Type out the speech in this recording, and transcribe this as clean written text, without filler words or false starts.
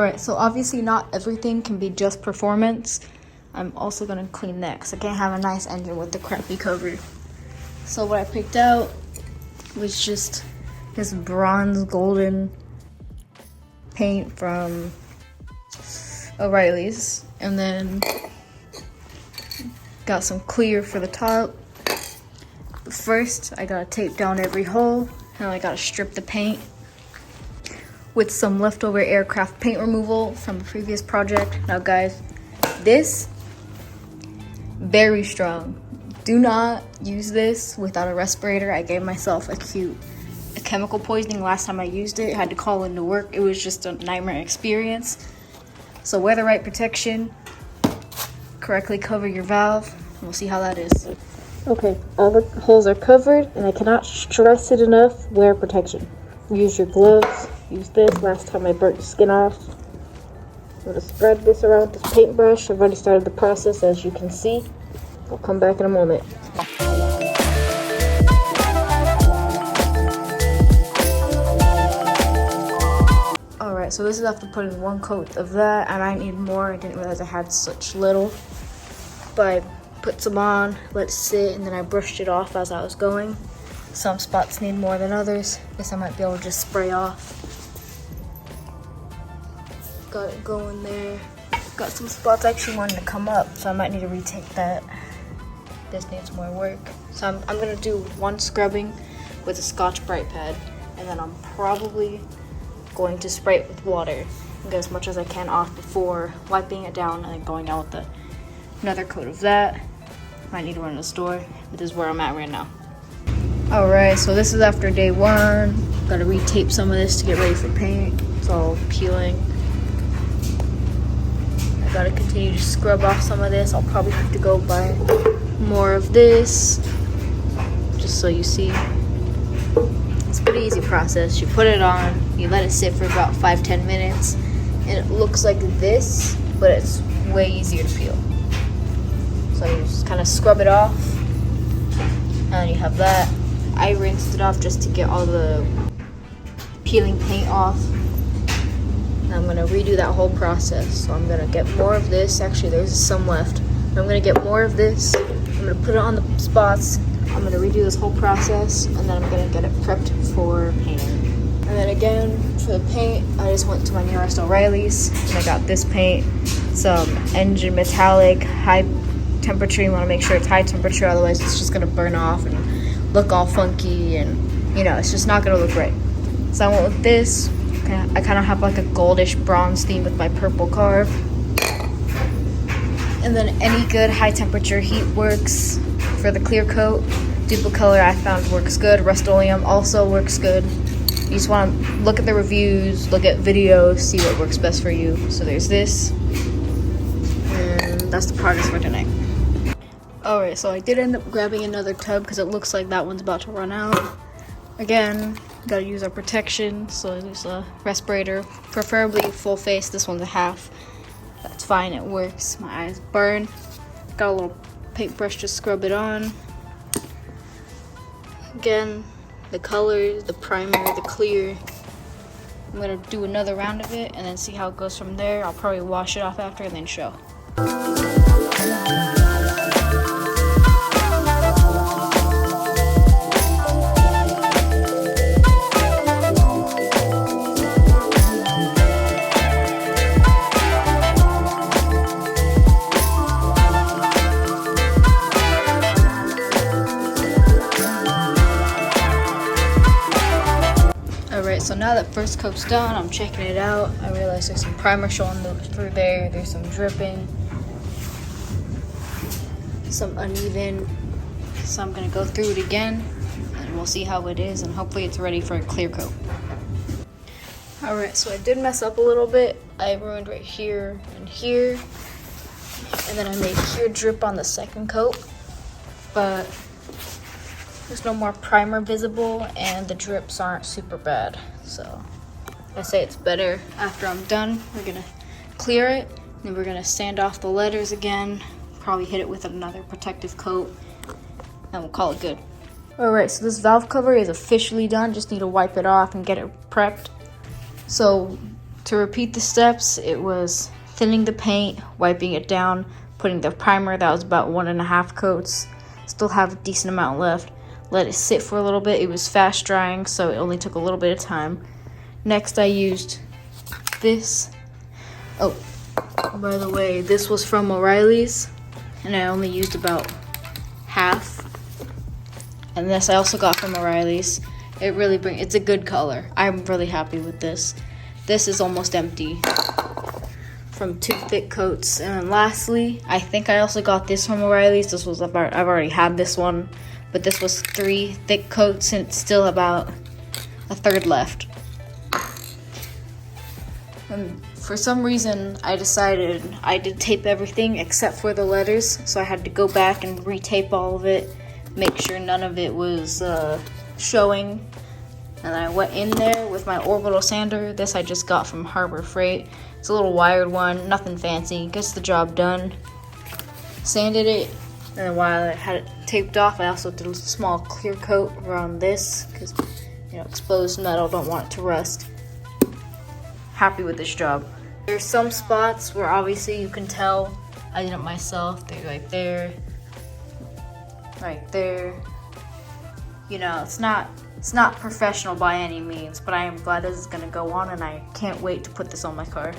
Alright, so obviously not everything can be just performance. I'm also gonna clean that because I can't have a nice engine with the crappy cover. So what I picked out was just this bronze golden paint from O'Reilly's, and then got some clear for the top. But first, I gotta tape down every hole, and I gotta strip the paint with some leftover aircraft paint removal from the previous project. Now guys, this, very strong. Do not use this without a respirator. I gave myself a chemical poisoning last time I used it. I had to call into work. It was just a nightmare experience. So wear the right protection, correctly cover your valve, and we'll see how that is. Okay, all the holes are covered, and I cannot stress it enough, wear protection. Use your gloves, use this. Last time I burnt the skin off. I'm gonna spread this around with this paintbrush. I've already started the process, as you can see. I'll come back in a moment. Alright, so this is after putting one coat of that. I might need more. I didn't realize I had such little. But I put some on, let it sit, and then I brushed it off as I was going. Some spots need more than others. Guess I might be able to just spray off. Got it going there. Got some spots actually wanting to come up, so I might need to retake that. This needs more work. So I'm gonna do one scrubbing with a Scotch Brite pad, and then I'm probably going to spray it with water and get as much as I can off before wiping it down and then going down with another coat of that. Might need to run to the store, but this is where I'm at right now. Alright, so this is after day one. Gotta retape some of this to get ready for paint. It's all peeling. I gotta continue to scrub off some of this. I'll probably have to go buy more of this, just so you see. It's a pretty easy process. You put it on, you let it sit for about 5-10 minutes, and it looks like this, but it's way easier to peel. So you just kind of scrub it off, and you have that. I rinsed it off just to get all the peeling paint off. And I'm gonna redo that whole process. So I'm gonna get more of this. Actually, there's some left. I'm gonna get more of this. I'm gonna put it on the spots. I'm gonna redo this whole process, and then I'm gonna get it prepped for painting. And then again, for the paint, I just went to my nearest O'Reilly's, and I got this paint, some engine metallic, high temperature. You wanna make sure it's high temperature, otherwise it's just gonna burn off and look all funky, and you know, it's just not gonna look right. So I went with this. I kind of have like a goldish bronze theme with my purple carve. And then any good high temperature heat works for the clear coat. Duplicolor I found works good. Rust-oleum also works good. You just want to look at the reviews, look at videos, see what works best for you. So there's this. And that's the progress for tonight. Alright, so I did end up grabbing another tub because it looks like that one's about to run out. Again, gotta use our protection, so there's a respirator, preferably full face. This one's a half. That's fine, it works. My eyes burn. Got a little paintbrush to scrub it on. Again, the colors, the primer, the clear. I'm gonna do another round of it and then see how it goes from there. I'll probably wash it off after and then show. Alright, so now that first coat's done, I'm checking it out. I realize there's some primer showing through there. There's some dripping, some uneven. So I'm gonna go through it again and we'll see how it is, and hopefully it's ready for a clear coat. Alright, so I did mess up a little bit. I ruined right here and here, and then I made here drip on the second coat, but there's no more primer visible and the drips aren't super bad. So I say it's better after I'm done. We're gonna clear it, then we're gonna sand off the letters again, probably hit it with another protective coat, and we'll call it good. Alright, so this valve cover is officially done. Just need to wipe it off and get it prepped. So To repeat the steps, it was thinning the paint, wiping it down, putting the primer, that was about 1.5 coats. Still have a decent amount left. Let it sit for a little bit. It was fast drying, so it only took a little bit of time. Next, I used this. Oh, by the way, this was from O'Reilly's, and I only used about half. And this I also got from O'Reilly's. It's a good color. I'm really happy with this. This is almost empty from 2 thick coats. And then lastly, I think I also got this from O'Reilly's. I've already had this one, but this was 3 thick coats, and it's still about a third left. And for some reason, I decided I did tape everything except for the letters, so I had to go back and retape all of it, make sure none of it was showing. And I went in there with my Orbital sander. This I just got from Harbor Freight. It's a little wired one, nothing fancy, gets the job done. Sanded it, and then while I had it taped off, I also did a small clear coat around this, because, exposed metal, don't want it to rust. Happy with this job. There's some spots where obviously you can tell I did it myself. They're right there, right there. It's not professional by any means, but I am glad this is gonna go on, and I can't wait to put this on my car.